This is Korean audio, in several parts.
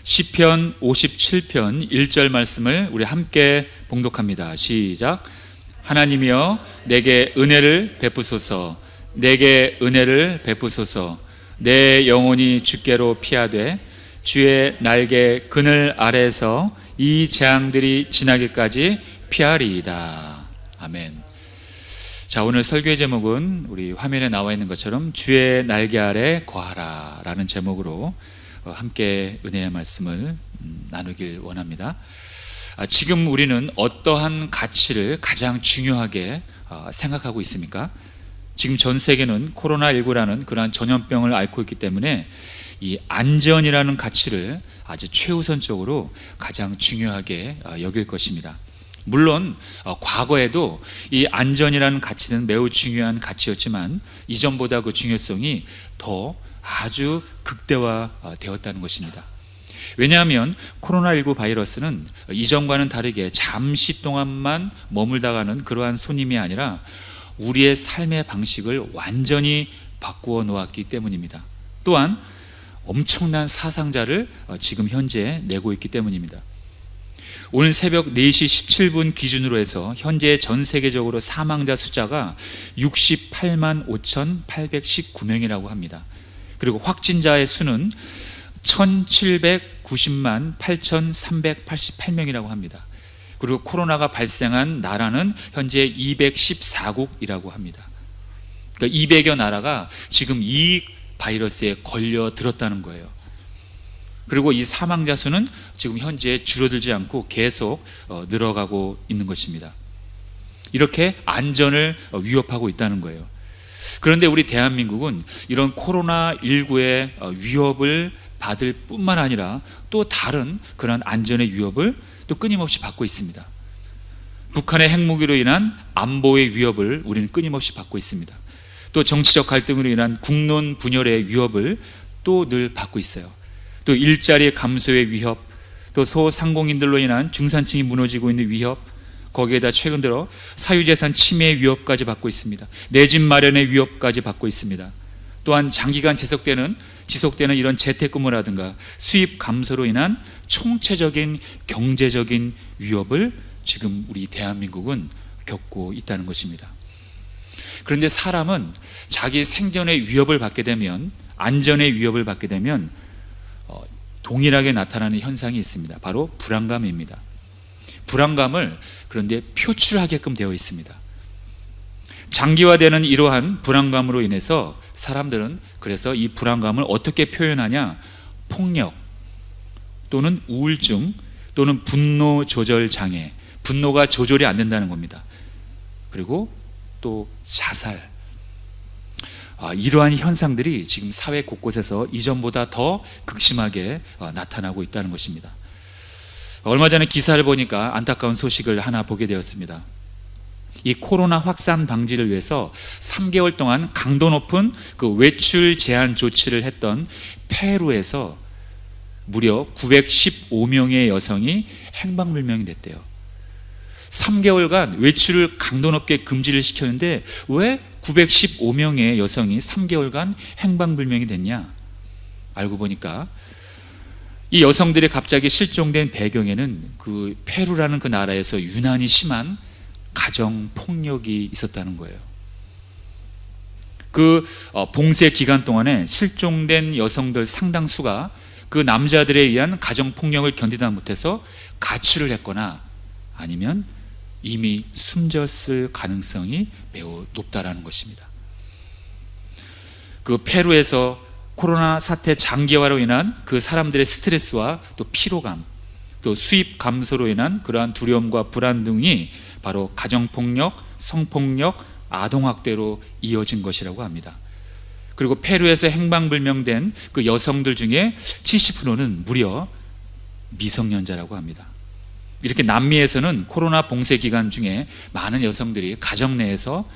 시편 57편 1절 말씀을 우리 함께 봉독합니다. 시작. 하나님이여 내게 은혜를 베푸소서. 내게 은혜를 베푸소서. 내 영혼이 주께로 피하되 주의 날개 그늘 아래에서 이 재앙들이 지나기까지 피하리이다. 아멘. 자, 오늘 설교의 제목은 우리 화면에 나와 있는 것처럼 주의 날개 아래 거하라 라는 제목으로 함께 은혜의 말씀을 나누길 원합니다. 지금 우리는 어떠한 가치를 가장 중요하게 생각하고 있습니까? 지금 전 세계는 코로나19라는 그러한 전염병을 앓고 있기 때문에 이 안전이라는 가치를 아주 최우선적으로 가장 중요하게 여길 것입니다. 물론 과거에도 이 안전이라는 가치는 매우 중요한 가치였지만 이전보다 그 중요성이 더 아주 극대화되었다는 것입니다. 왜냐하면 코로나19 바이러스는 이전과는 다르게 잠시 동안만 머물다가는 그러한 손님이 아니라 우리의 삶의 방식을 완전히 바꾸어 놓았기 때문입니다. 또한 엄청난 사상자를 지금 현재 내고 있기 때문입니다. 오늘 새벽 4시 17분 기준으로 해서 현재 전 세계적으로 사망자 숫자가 68만 5,819명이라고 합니다. 그리고 확진자의 수는 1,790만 8,388명이라고 합니다. 그리고 코로나가 발생한 나라는 현재 214국이라고 합니다. 그러니까 200여 나라가 지금 이 바이러스에 걸려들었다는 거예요. 그리고 이 사망자 수는 지금 현재 줄어들지 않고 계속 늘어가고 있는 것입니다. 이렇게 안전을 위협하고 있다는 거예요. 그런데 우리 대한민국은 이런 코로나19의 위협을 받을 뿐만 아니라 또 다른 그런 안전의 위협을 또 끊임없이 받고 있습니다. 북한의 핵무기로 인한 안보의 위협을 우리는 끊임없이 받고 있습니다. 또 정치적 갈등으로 인한 국론 분열의 위협을 또 늘 받고 있어요. 또 일자리 감소의 위협, 또 소상공인들로 인한 중산층이 무너지고 있는 위협, 거기에다 최근 들어 사유재산 침해 위협까지 받고 있습니다. 내 집 마련의 위협까지 받고 있습니다. 또한 장기간 지속되는 이런 재택근무라든가 수입 감소로 인한 총체적인 경제적인 위협을 지금 우리 대한민국은 겪고 있다는 것입니다. 그런데 사람은 자기 생존의 위협을 받게 되면, 안전의 위협을 받게 되면 동일하게 나타나는 현상이 있습니다. 바로 불안감입니다. 불안감을 그런데 표출하게끔 되어 있습니다. 장기화되는 이러한 불안감으로 인해서 사람들은 그래서 이 불안감을 어떻게 표현하냐? 폭력 또는 우울증 또는 분노 조절 장애, 분노가 조절이 안 된다는 겁니다. 그리고 또 자살, 이러한 현상들이 지금 사회 곳곳에서 이전보다 더 극심하게 나타나고 있다는 것입니다. 얼마 전에 기사를 보니까 안타까운 소식을 하나 보게 되었습니다. 이 코로나 확산 방지를 위해서 3개월 동안 강도 높은 그 외출 제한 조치를 했던 페루에서 무려 915명의 여성이 행방불명이 됐대요. 3개월간 외출을 강도 높게 금지를 시켰는데 왜 915명의 여성이 3개월간 행방불명이 됐냐? 알고 보니까 이 여성들이 갑자기 실종된 배경에는 그 페루라는 그 나라에서 유난히 심한 가정폭력이 있었다는 거예요. 그 봉쇄 기간 동안에 실종된 여성들 상당수가 그 남자들에 의한 가정폭력을 견디다 못해서 가출을 했거나 아니면 이미 숨졌을 가능성이 매우 높다라는 것입니다. 그 페루에서 코로나 사태 장기화로 인한 그 사람들의 스트레스와 또 피로감, 또 수입 감소로 인한 그러한 두려움과 불안 등이 바로 가정폭력, 성폭력, 아동학대로 이어진 것이라고 합니다. 그리고 페루에서 행방불명된 그 여성들 중에 70%는 무려 미성년자라고 합니다. 이렇게 남미에서는 코로나 봉쇄 기간 중에 많은 여성들이 가정 내에서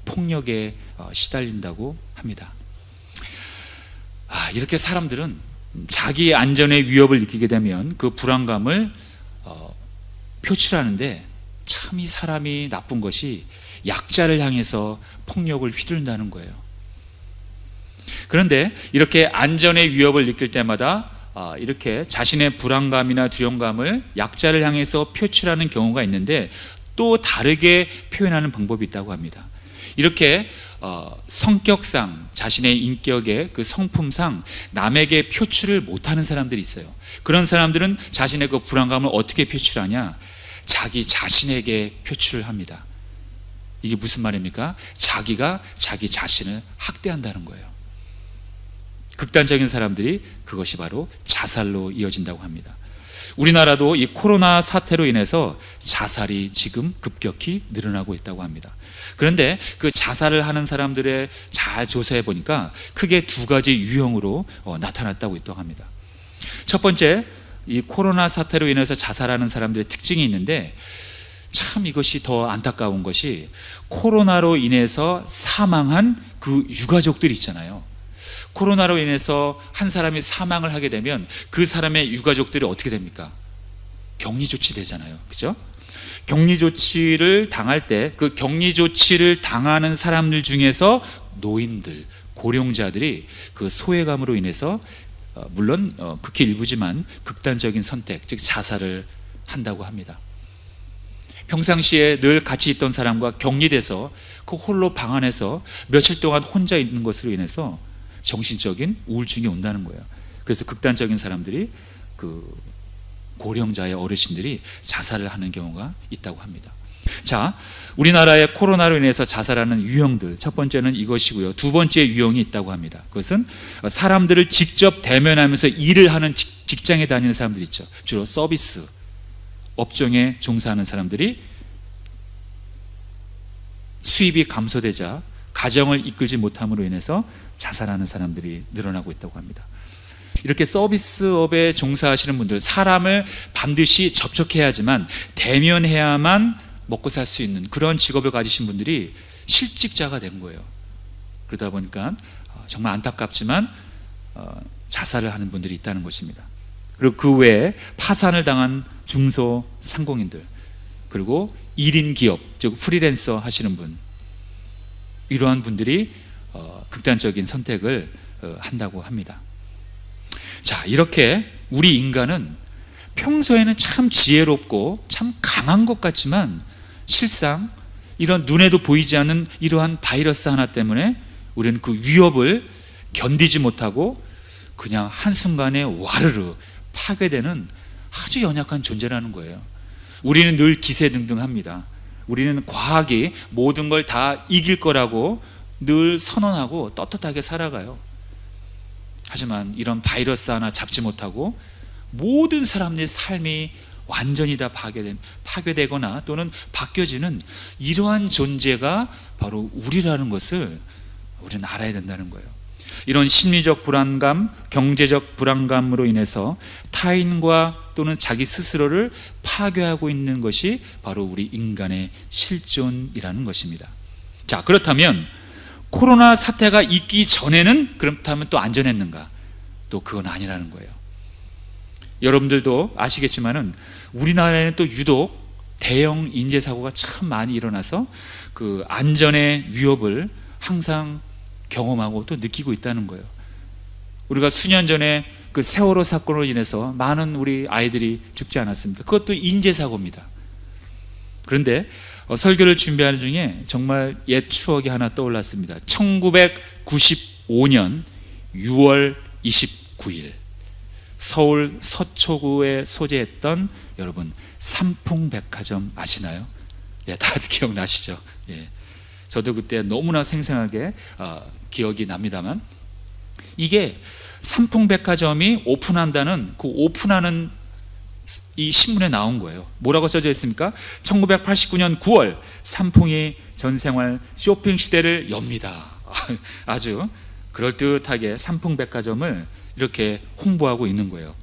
폭력에 시달린다고 합니다. 이렇게 사람들은 자기 안전의 위협을 느끼게 되면 그 불안감을 표출하는데 참 이 사람이 나쁜 것이 약자를 향해서 폭력을 휘둘른다는 거예요. 그런데 이렇게 안전의 위협을 느낄 때마다 이렇게 자신의 불안감이나 두려움감을 약자를 향해서 표출하는 경우가 있는데 또 다르게 표현하는 방법이 있다고 합니다. 이렇게 성격상 자신의 인격의 그 성품상 남에게 표출을 못하는 사람들이 있어요. 그런 사람들은 자신의 그 불안감을 어떻게 표출하냐? 자기 자신에게 표출을 합니다. 이게 무슨 말입니까? 자기가 자기 자신을 학대한다는 거예요. 극단적인 사람들이 그것이 바로 자살로 이어진다고 합니다. 우리나라도 이 코로나 사태로 인해서 자살이 지금 급격히 늘어나고 있다고 합니다. 그런데 그 자살을 하는 사람들의 잘 조사해 보니까 크게 두 가지 유형으로 나타났다고 있다고 합니다. 첫 번째, 이 코로나 사태로 인해서 자살하는 사람들의 특징이 있는데 참 이것이 더 안타까운 것이 코로나로 인해서 사망한 그 유가족들 있잖아요. 코로나로 인해서 한 사람이 사망을 하게 되면 그 사람의 유가족들이 어떻게 됩니까? 격리 조치되잖아요. 그죠? 격리 조치를 당할 때 그 격리 조치를 당하는 사람들 중에서 노인들, 고령자들이 그 소외감으로 인해서 물론 극히 일부지만 극단적인 선택, 즉 자살을 한다고 합니다. 평상시에 늘 같이 있던 사람과 격리돼서 그 홀로 방 안에서 며칠 동안 혼자 있는 것으로 인해서 정신적인 우울증이 온다는 거예요. 그래서 극단적인 사람들이 그 고령자의 어르신들이 자살을 하는 경우가 있다고 합니다. 자, 우리나라의 코로나로 인해서 자살하는 유형들, 첫 번째는 이것이고요. 두 번째 유형이 있다고 합니다. 그것은 사람들을 직접 대면하면서 일을 하는 직장에 다니는 사람들 있죠. 주로 서비스 업종에 종사하는 사람들이 수입이 감소되자 가정을 이끌지 못함으로 인해서 자살하는 사람들이 늘어나고 있다고 합니다. 이렇게 서비스업에 종사하시는 분들, 사람을 반드시 접촉해야지만 대면해야만 먹고 살 수 있는 그런 직업을 가지신 분들이 실직자가 된 거예요. 그러다 보니까 정말 안타깝지만 자살을 하는 분들이 있다는 것입니다. 그리고 그 외에 파산을 당한 중소상공인들, 그리고 1인 기업, 즉 프리랜서 하시는 분, 이러한 분들이 극단적인 선택을 한다고 합니다. 자, 이렇게 우리 인간은 평소에는 참 지혜롭고 참 강한 것 같지만 실상 이런 눈에도 보이지 않는 이러한 바이러스 하나 때문에 우리는 그 위협을 견디지 못하고 그냥 한순간에 와르르 파괴되는 아주 연약한 존재라는 거예요. 우리는 늘 기세등등합니다. 우리는 과학이 모든 걸 다 이길 거라고 늘 선언하고 떳떳하게 살아가요. 하지만 이런 바이러스 하나 잡지 못하고 모든 사람들의 삶이 완전히 다 파괴되거나 또는 바뀌어지는 이러한 존재가 바로 우리라는 것을 우리는 알아야 된다는 거예요. 이런 심리적 불안감, 경제적 불안감으로 인해서 타인과 또는 자기 스스로를 파괴하고 있는 것이 바로 우리 인간의 실존이라는 것입니다. 자, 그렇다면 코로나 사태가 있기 전에는 그렇다면 또 안전했는가? 또 그건 아니라는 거예요. 여러분들도 아시겠지만은 우리나라에는 또 유독 대형 인재 사고가 참 많이 일어나서 그 안전의 위협을 항상 경험하고 또 느끼고 있다는 거예요. 우리가 수년 전에 그 세월호 사건으로 인해서 많은 우리 아이들이 죽지 않았습니까? 그것도 인재 사고입니다. 그런데 설교를 준비하는 중에 정말 옛 추억이 하나 떠올랐습니다. 1995년 6월 29일 서울 서초구에 소재했던 여러분 삼풍백화점 아시나요? 예, 다들 기억나시죠? 예. 저도 그때 너무나 생생하게 기억이 납니다만, 이게 삼풍백화점이 오픈한다는 그 오픈하는 이 신문에 나온 거예요. 뭐라고 써져 있습니까? 1989년 9월 삼풍이 전생활 쇼핑 시대를 엽니다. 아주 그럴듯하게 삼풍백화점을 이렇게 홍보하고 있는 거예요.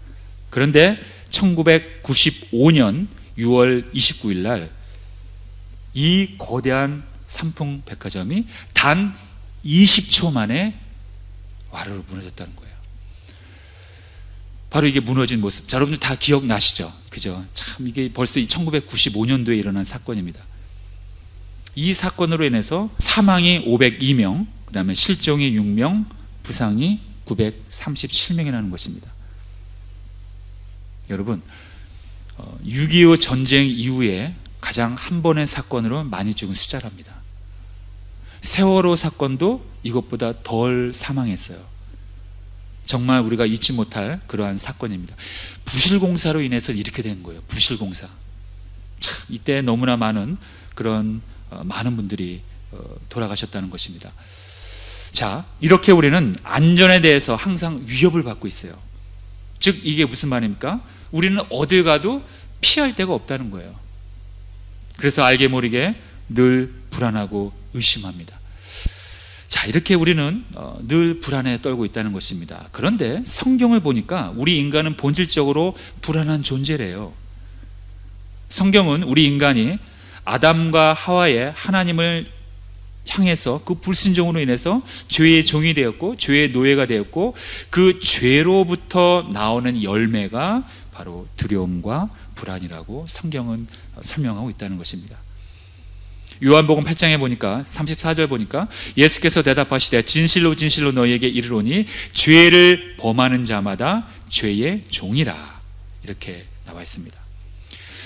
그런데 1995년 6월 29일 날 이 거대한 삼풍백화점이 단 20초 만에 와르르 무너졌다는 거예요. 바로 이게 무너진 모습. 자, 여러분들 다 기억나시죠? 그죠? 참 이게 벌써 1995년도에 일어난 사건입니다. 이 사건으로 인해서 사망이 502명, 그 다음에 실종이 6명, 부상이 937명이라는 것입니다. 여러분, 6.25 전쟁 이후에 가장 한 번의 사건으로 많이 죽은 숫자랍니다. 세월호 사건도 이것보다 덜 사망했어요. 정말 우리가 잊지 못할 그러한 사건입니다. 부실공사로 인해서 이렇게 된 거예요. 부실공사. 참, 이때 너무나 많은 그런 많은 분들이 돌아가셨다는 것입니다. 자, 이렇게 우리는 안전에 대해서 항상 위협을 받고 있어요. 즉 이게 무슨 말입니까? 우리는 어딜 가도 피할 데가 없다는 거예요. 그래서 알게 모르게 늘 불안하고 의심합니다. 자, 이렇게 우리는 늘 불안에 떨고 있다는 것입니다. 그런데 성경을 보니까 우리 인간은 본질적으로 불안한 존재래요. 성경은 우리 인간이 아담과 하와의 하나님을 향해서 그 불순종으로 인해서 죄의 종이 되었고 죄의 노예가 되었고, 그 죄로부터 나오는 열매가 바로 두려움과 불안이라고 성경은 설명하고 있다는 것입니다. 요한복음 8장에 보니까 34절 보니까 예수께서 대답하시되 진실로 진실로 너희에게 이르노니 죄를 범하는 자마다 죄의 종이라, 이렇게 나와 있습니다.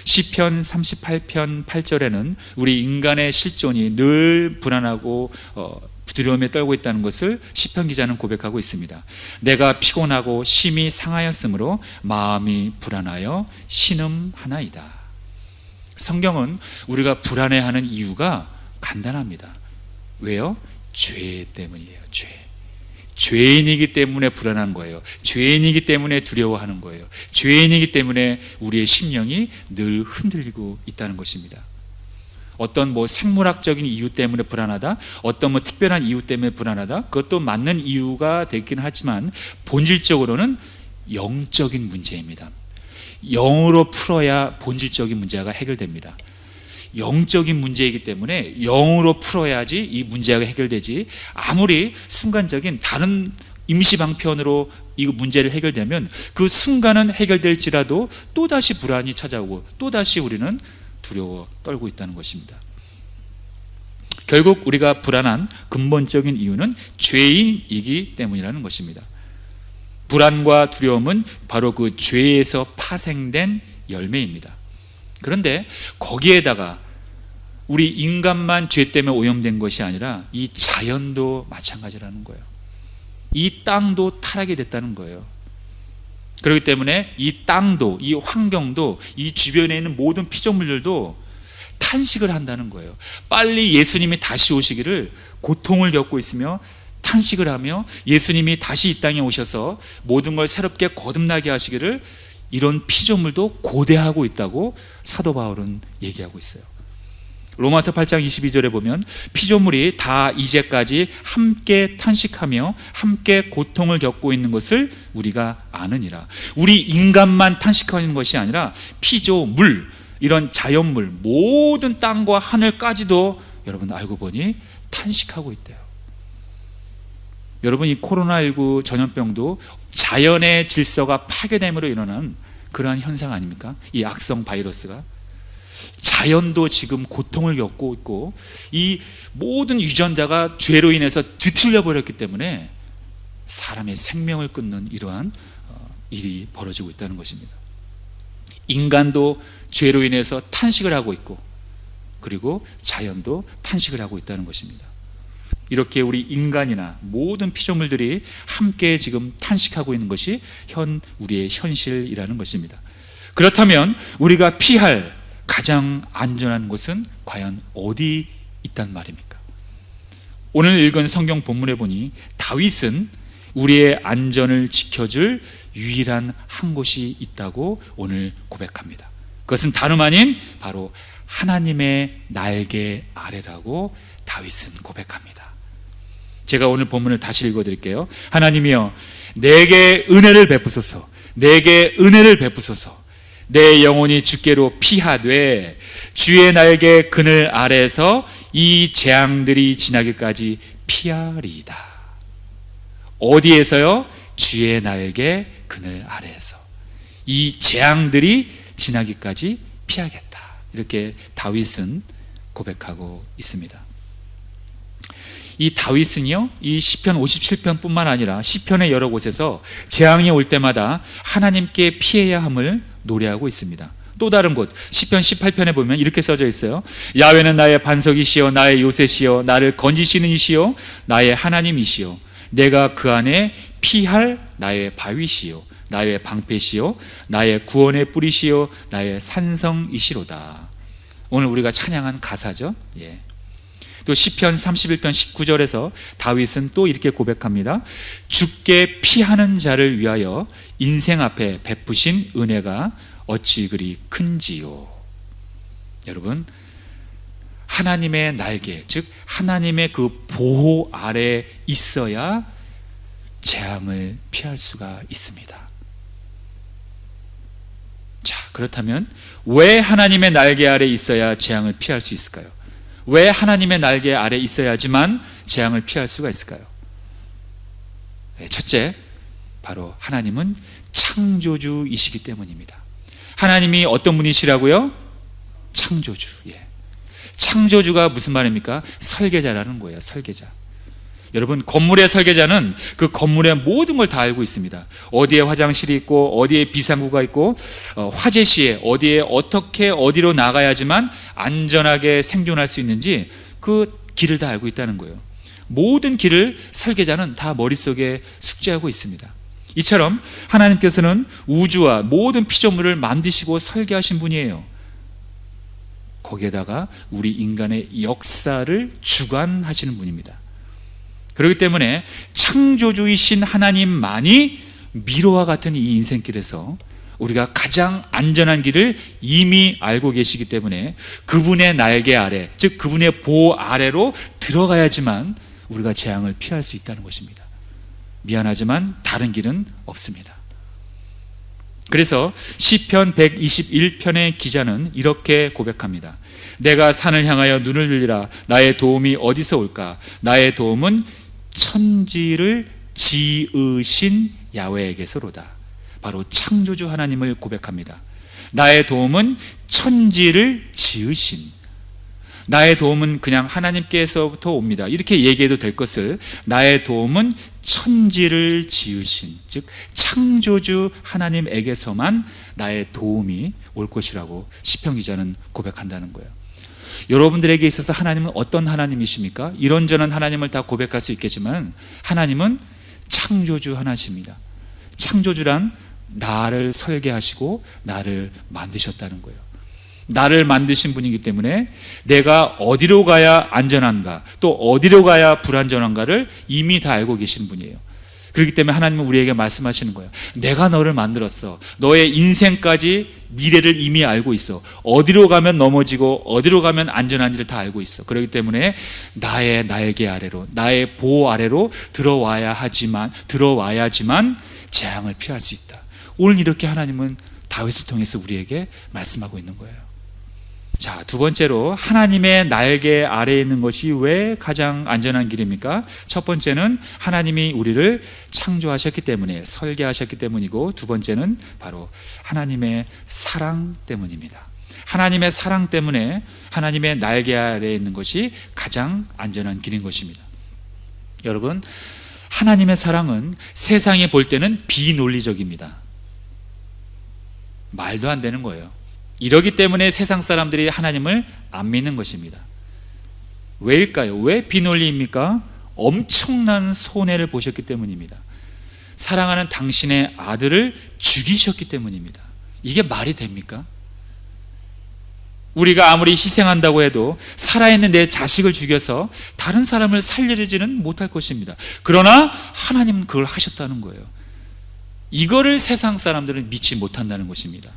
시편 38편 8절에는 우리 인간의 실존이 늘 불안하고 두려움에 떨고 있다는 것을 시편 기자는 고백하고 있습니다. 내가 피곤하고 심히 상하였으므로 마음이 불안하여 신음하나이다. 성경은 우리가 불안해하는 이유가 간단합니다. 왜요? 죄 때문이에요. 죄인이기 때문에 불안한 거예요. 죄인이기 때문에 두려워하는 거예요. 죄인이기 때문에 우리의 심령이 늘 흔들리고 있다는 것입니다. 어떤 생물학적인 이유 때문에 불안하다, 어떤 특별한 이유 때문에 불안하다, 그것도 맞는 이유가 되긴 하지만 본질적으로는 영적인 문제입니다. 영으로 풀어야 본질적인 문제가 해결됩니다. 영적인 문제이기 때문에 영으로 풀어야지 이 문제가 해결되지, 아무리 순간적인 다른 임시방편으로 이 문제를 해결되면 그 순간은 해결될지라도 또다시 불안이 찾아오고 또다시 우리는 두려워 떨고 있다는 것입니다. 결국 우리가 불안한 근본적인 이유는 죄인이기 때문이라는 것입니다. 불안과 두려움은 바로 그 죄에서 파생된 열매입니다. 그런데 거기에다가 우리 인간만 죄 때문에 오염된 것이 아니라 이 자연도 마찬가지라는 거예요. 이 땅도 타락이 됐다는 거예요. 그렇기 때문에 이 땅도, 이 환경도, 이 주변에 있는 모든 피조물들도 탄식을 한다는 거예요. 빨리 예수님이 다시 오시기를 고통을 겪고 있으며 탄식을 하며, 예수님이 다시 이 땅에 오셔서 모든 걸 새롭게 거듭나게 하시기를 이런 피조물도 고대하고 있다고 사도 바울은 얘기하고 있어요. 로마서 8장 22절에 보면 피조물이 다 이제까지 함께 탄식하며 함께 고통을 겪고 있는 것을 우리가 아느니라. 우리 인간만 탄식하는 것이 아니라 피조물, 이런 자연물, 모든 땅과 하늘까지도 여러분 알고 보니 탄식하고 있대요. 여러분, 이 코로나19 전염병도 자연의 질서가 파괴됨으로 일어난 그러한 현상 아닙니까? 이 악성 바이러스가 자연도 지금 고통을 겪고 있고, 이 모든 유전자가 죄로 인해서 뒤틀려 버렸기 때문에 사람의 생명을 끊는 이러한 일이 벌어지고 있다는 것입니다. 인간도 죄로 인해서 탄식을 하고 있고, 그리고 자연도 탄식을 하고 있다는 것입니다. 이렇게 우리 인간이나 모든 피조물들이 함께 지금 탄식하고 있는 것이 우리의 현실이라는 것입니다. 그렇다면 우리가 피할 가장 안전한 곳은 과연 어디 있단 말입니까? 오늘 읽은 성경 본문에 보니 다윗은 우리의 안전을 지켜줄 유일한 한 곳이 있다고 오늘 고백합니다. 그것은 다름 아닌 바로 하나님의 날개 아래라고 다윗은 고백합니다. 제가 오늘 본문을 다시 읽어드릴게요. 하나님이여, 내게 은혜를 베푸소서, 내게 은혜를 베푸소서. 내 영혼이 주께로 피하되 주의 날개 그늘 아래에서 이 재앙들이 지나기까지 피하리이다. 어디에서요? 주의 날개 그늘 아래에서 이 재앙들이 지나기까지 피하겠다. 이렇게 다윗은 고백하고 있습니다. 이 다윗은요, 이 시편 57편뿐만 아니라 시편의 여러 곳에서 재앙이 올 때마다 하나님께 피해야 함을 노래하고 있습니다. 또 다른 곳 시편 18편에 보면 이렇게 써져 있어요. 야훼는 나의 반석이시요 나의 요새시요 나를 건지시는 이시요 나의 하나님이시요 내가 그 안에 피할 나의 바위시요 나의 방패시요 나의 구원의 뿌리시요 나의 산성이시로다. 오늘 우리가 찬양한 가사죠. 또 시편 31편 19절에서 다윗은 또 이렇게 고백합니다. 주께 피하는 자를 위하여 인생 앞에 베푸신 은혜가 어찌 그리 큰지요. 여러분, 하나님의 날개, 즉 하나님의 그 보호 아래 있어야 재앙을 피할 수가 있습니다. 자, 그렇다면 왜 하나님의 날개 아래 있어야 재앙을 피할 수 있을까요? 왜 하나님의 날개 아래 있어야지만 재앙을 피할 수가 있을까요? 첫째, 바로 하나님은 창조주이시기 때문입니다. 하나님이 어떤 분이시라고요? 창조주. 창조주가 무슨 말입니까? 설계자라는 거예요. 설계자. 여러분, 건물의 설계자는 그 건물의 모든 걸 다 알고 있습니다. 어디에 화장실이 있고 어디에 비상구가 있고 화재 시에 어디에 어떻게 어디로 나가야지만 안전하게 생존할 수 있는지 그 길을 다 알고 있다는 거예요. 모든 길을 설계자는 다 머릿속에 숙지하고 있습니다. 이처럼 하나님께서는 우주와 모든 피조물을 만드시고 설계하신 분이에요. 거기에다가 우리 인간의 역사를 주관하시는 분입니다. 그렇기 때문에 창조주이신 하나님만이 미로와 같은 이 인생길에서 우리가 가장 안전한 길을 이미 알고 계시기 때문에 그분의 날개 아래, 즉 그분의 보호 아래로 들어가야지만 우리가 재앙을 피할 수 있다는 것입니다. 미안하지만 다른 길은 없습니다. 그래서 시편 121편의 기자는 이렇게 고백합니다. 내가 산을 향하여 눈을 들리라. 나의 도움이 어디서 올까? 나의 도움은 천지를 지으신 야훼에게서로다. 바로 창조주 하나님을 고백합니다. 나의 도움은 천지를 지으신, 나의 도움은 그냥 하나님께서부터 옵니다. 이렇게 얘기해도 될 것을 나의 도움은 천지를 지으신, 즉 창조주 하나님에게서만 나의 도움이 올 것이라고 시편 기자는 고백한다는 거예요. 여러분들에게 있어서 하나님은 어떤 하나님이십니까? 이런저런 하나님을 다 고백할 수 있겠지만 하나님은 창조주 하나십니다. 창조주란 나를 설계하시고 나를 만드셨다는 거예요. 나를 만드신 분이기 때문에 내가 어디로 가야 안전한가, 또 어디로 가야 불안전한가를 이미 다 알고 계신 분이에요. 그렇기 때문에 하나님은 우리에게 말씀하시는 거예요. 내가 너를 만들었어. 너의 인생까지 미래를 이미 알고 있어. 어디로 가면 넘어지고 어디로 가면 안전한지를 다 알고 있어. 그렇기 때문에 나의 날개 아래로, 나의 보호 아래로 들어와야지만 재앙을 피할 수 있다. 오늘 이렇게 하나님은 다윗을 통해서 우리에게 말씀하고 있는 거예요. 자, 두 번째로 하나님의 날개 아래에 있는 것이 왜 가장 안전한 길입니까? 첫 번째는 하나님이 우리를 창조하셨기 때문에, 설계하셨기 때문이고, 두 번째는 바로 하나님의 사랑 때문입니다. 하나님의 사랑 때문에 하나님의 날개 아래에 있는 것이 가장 안전한 길인 것입니다. 여러분, 하나님의 사랑은 세상이 볼 때는 비논리적입니다. 말도 안 되는 거예요. 이러기 때문에 세상 사람들이 하나님을 안 믿는 것입니다. 왜일까요? 왜 비논리입니까? 엄청난 손해를 보셨기 때문입니다. 사랑하는 당신의 아들을 죽이셨기 때문입니다. 이게 말이 됩니까? 우리가 아무리 희생한다고 해도 살아있는 내 자식을 죽여서 다른 사람을 살리지는 못할 것입니다. 그러나 하나님은 그걸 하셨다는 거예요. 이거를 세상 사람들은 믿지 못한다는 것입니다.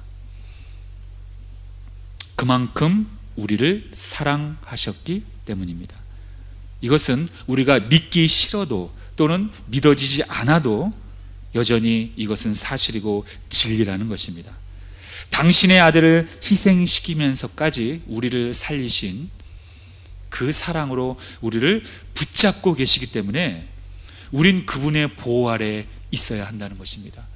그만큼 우리를 사랑하셨기 때문입니다. 이것은 우리가 믿기 싫어도 또는 믿어지지 않아도 여전히 이것은 사실이고 진리라는 것입니다. 당신의 아들을 희생시키면서까지 우리를 살리신 그 사랑으로 우리를 붙잡고 계시기 때문에 우린 그분의 보호 아래 있어야 한다는 것입니다.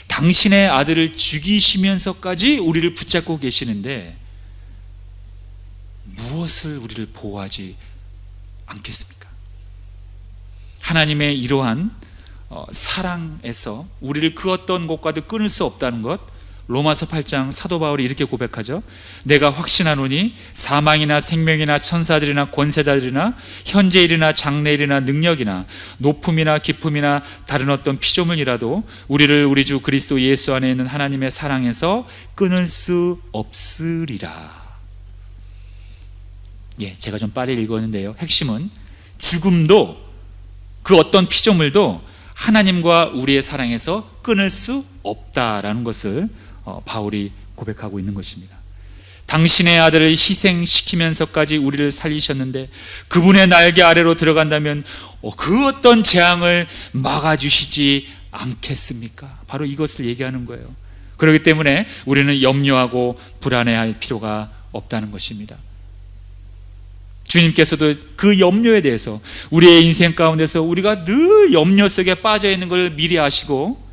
당신의 아들을 죽이시면서까지 우리를 붙잡고 계시는데 무엇을 우리를 보호하지 않겠습니까? 하나님의 이러한 사랑에서 우리를 그 어떤 것과도 끊을 수 없다는 것, 로마서 8장 사도 바울이 이렇게 고백하죠. 내가 확신하노니 사망이나 생명이나 천사들이나 권세자들이나 현재일이나 장래일이나 능력이나 높음이나 깊음이나 다른 어떤 피조물이라도 우리를 우리 주 그리스도 예수 안에 있는 하나님의 사랑에서 끊을 수 없으리라. 제가 좀 빨리 읽었는데요, 핵심은 죽음도 그 어떤 피조물도 하나님과 우리의 사랑에서 끊을 수 없다라는 것을 바울이 고백하고 있는 것입니다. 당신의 아들을 희생시키면서까지 우리를 살리셨는데 그분의 날개 아래로 들어간다면 그 어떤 재앙을 막아주시지 않겠습니까? 바로 이것을 얘기하는 거예요. 그렇기 때문에 우리는 염려하고 불안해할 필요가 없다는 것입니다. 주님께서도 그 염려에 대해서 우리의 인생 가운데서 우리가 늘 염려 속에 빠져 있는 걸 미리 아시고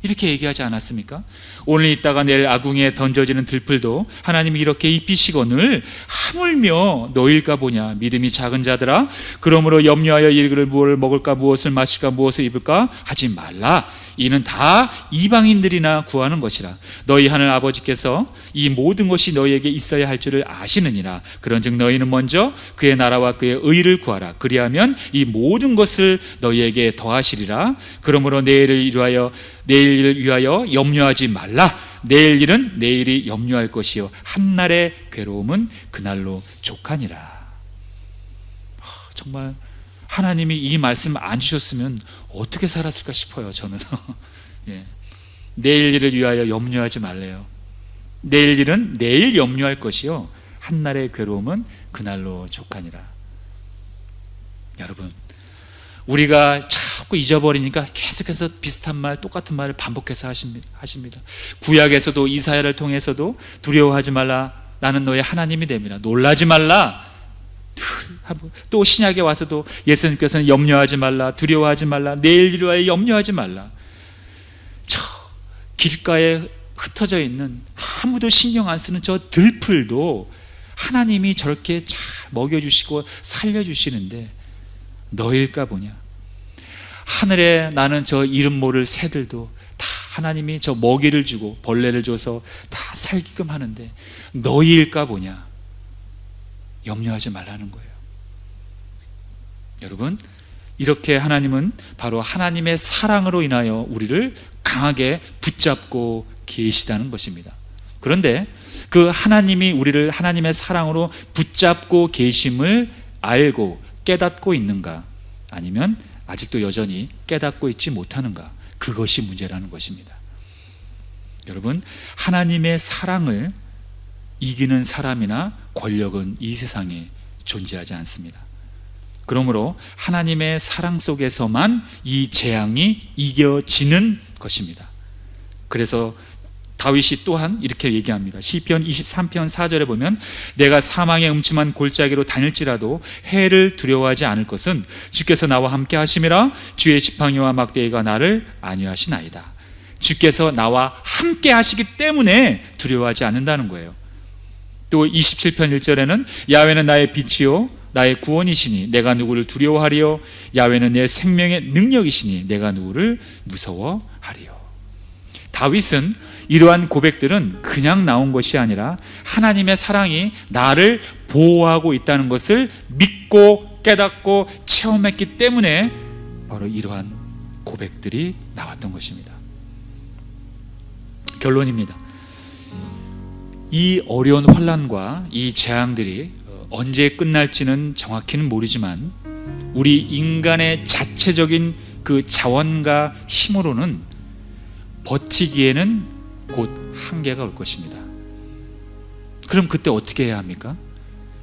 이렇게 얘기하지 않았습니까? 오늘 있다가 내일 아궁이에 던져지는 들풀도 하나님이 이렇게 입히시거늘 하물며 너일까 보냐. 믿음이 작은 자들아, 그러므로 염려하여 이르기를 무엇을 먹을까 무엇을 마실까 무엇을 입을까 하지 말라. 이는 다 이방인들이나 구하는 것이라. 너희 하늘 아버지께서 이 모든 것이 너희에게 있어야 할 줄을 아시느니라. 그런즉 너희는 먼저 그의 나라와 그의 의를 구하라. 그리하면 이 모든 것을 너희에게 더하시리라. 그러므로 내일 일을 위하여 염려하지 말라. 내일 일은 내일이 염려할 것이요 한날의 괴로움은 그날로 족하니라. 정말 하나님이 이 말씀 안 주셨으면 어떻게 살았을까 싶어요, 저는. 내일 일을 위하여 염려하지 말래요. 내일 일은 내일 염려할 것이요 한날의 괴로움은 그날로 족하니라. 여러분, 우리가 자꾸 잊어버리니까 계속해서 비슷한 말, 똑같은 말을 반복해서 하십니다. 구약에서도 이사야를 통해서도 두려워하지 말라, 나는 너의 하나님이 됨이라. 놀라지 말라. 또 신약에 와서도 예수님께서는 염려하지 말라, 두려워하지 말라, 내일 일을 위하여 염려하지 말라. 저 길가에 흩어져 있는 아무도 신경 안 쓰는 저 들풀도 하나님이 저렇게 잘 먹여주시고 살려주시는데 너일까 보냐. 하늘에 나는 저 이름 모를 새들도 다 하나님이 저 먹이를 주고 벌레를 줘서 다 살기끔 하는데 너희일까 보냐. 염려하지 말라는 거예요. 여러분, 이렇게 하나님은 바로 하나님의 사랑으로 인하여 우리를 강하게 붙잡고 계시다는 것입니다. 그런데 그 하나님이 우리를 하나님의 사랑으로 붙잡고 계심을 알고 깨닫고 있는가, 아니면 아직도 여전히 깨닫고 있지 못하는가, 그것이 문제라는 것입니다. 여러분, 하나님의 사랑을 이기는 사람이나 권력은 이 세상에 존재하지 않습니다. 그러므로 하나님의 사랑 속에서만 이 재앙이 이겨지는 것입니다. 그래서 다윗이 또한 이렇게 얘기합니다. 시편 23편 4절에 보면 내가 사망의 음침한 골짜기로 다닐지라도 해를 두려워하지 않을 것은 주께서 나와 함께 하심이라. 주의 지팡이와 막대기가 나를 안위하시나이다. 주께서 나와 함께 하시기 때문에 두려워하지 않는다는 거예요. 또 27편 1절에는 야훼는 나의 빛이요 나의 구원이시니 내가 누구를 두려워하리요. 야훼는 내 생명의 능력이시니 내가 누구를 무서워하리요. 다윗은 이러한 고백들은 그냥 나온 것이 아니라 하나님의 사랑이 나를 보호하고 있다는 것을 믿고 깨닫고 체험했기 때문에 바로 이러한 고백들이 나왔던 것입니다. 결론입니다. 이 어려운 환난과 이 재앙들이 언제 끝날지는 정확히는 모르지만 우리 인간의 자체적인 그 자원과 힘으로는 버티기에는 곧 한계가 올 것입니다. 그럼 그때 어떻게 해야 합니까?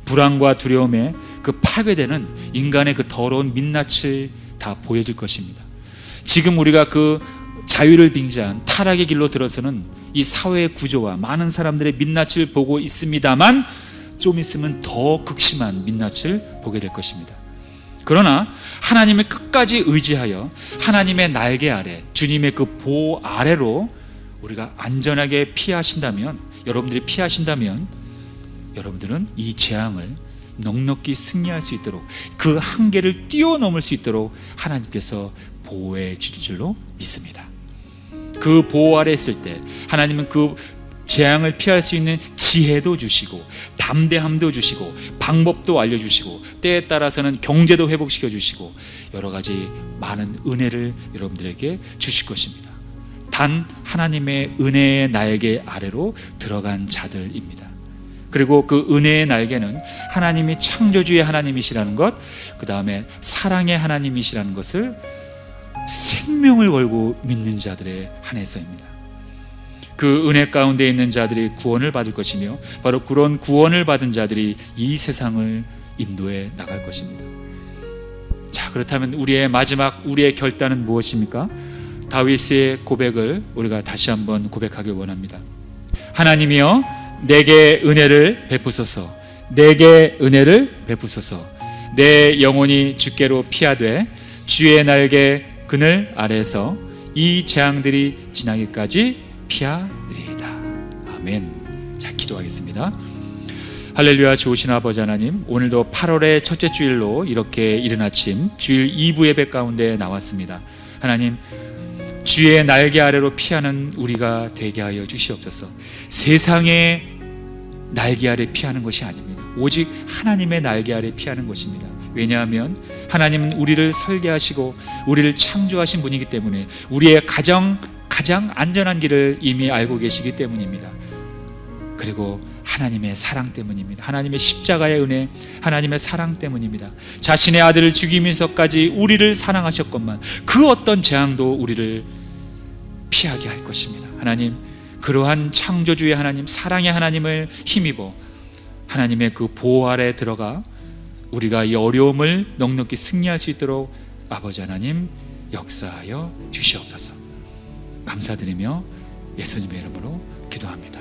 불안과 두려움에 그 파괴되는 인간의 그 더러운 민낯을 다 보여줄 것입니다. 지금 우리가 그 자유를 빙자한 타락의 길로 들어서는 이 사회의 구조와 많은 사람들의 민낯을 보고 있습니다만 좀 있으면 더 극심한 민낯을 보게 될 것입니다. 그러나 하나님을 끝까지 의지하여 하나님의 날개 아래, 주님의 그 보호 아래로 우리가 안전하게 피하신다면, 여러분들이 피하신다면 여러분들은 이 재앙을 넉넉히 승리할 수 있도록, 그 한계를 뛰어넘을 수 있도록 하나님께서 보호해 주실 줄로 믿습니다. 그 보호 아래 있을 때 하나님은 그 재앙을 피할 수 있는 지혜도 주시고 담대함도 주시고 방법도 알려주시고 때에 따라서는 경제도 회복시켜 주시고 여러 가지 많은 은혜를 여러분들에게 주실 것입니다. 단 하나님의 은혜의 날개 아래로 들어간 자들입니다. 그리고 그 은혜의 날개는 하나님이 창조주의 하나님이시라는 것, 그 다음에 사랑의 하나님이시라는 것을 생명을 걸고 믿는 자들에 한해서입니다. 그 은혜 가운데 있는 자들이 구원을 받을 것이며 바로 그런 구원을 받은 자들이 이 세상을 인도해 나갈 것입니다. 자, 그렇다면 우리의 결단은 무엇입니까? 다윗의 고백을 우리가 다시 한번 고백하길 원합니다. 하나님이여 내게 은혜를 베푸소서, 내게 은혜를 베푸소서. 내 영혼이 주께로 피하되 주의 날개 그늘 아래에서 이 재앙들이 지나기까지 피하리이다. 아멘. 자, 기도하겠습니다. 할렐루야. 좋으신 아버지 하나님, 오늘도 8월의 첫째 주일로 이렇게 이른 아침 주일 2부 예배 가운데 나왔습니다. 하나님, 주의 날개 아래로 피하는 우리가 되게 하여 주시옵소서. 세상의 날개 아래 피하는 것이 아닙니다. 오직 하나님의 날개 아래 피하는 것입니다. 왜냐하면 하나님은 우리를 설계하시고 우리를 창조하신 분이기 때문에 우리의 가장 안전한 길을 이미 알고 계시기 때문입니다. 그리고 하나님의 사랑 때문입니다. 하나님의 십자가의 은혜, 하나님의 사랑 때문입니다. 자신의 아들을 죽이면서까지 우리를 사랑하셨건만 그 어떤 재앙도 우리를 피하게 할 것입니다. 하나님, 그러한 창조주의 하나님, 사랑의 하나님을 힘입어 하나님의 그 보호 아래 들어가 우리가 이 어려움을 넉넉히 승리할 수 있도록 아버지 하나님 역사하여 주시옵소서. 감사드리며 예수님의 이름으로 기도합니다.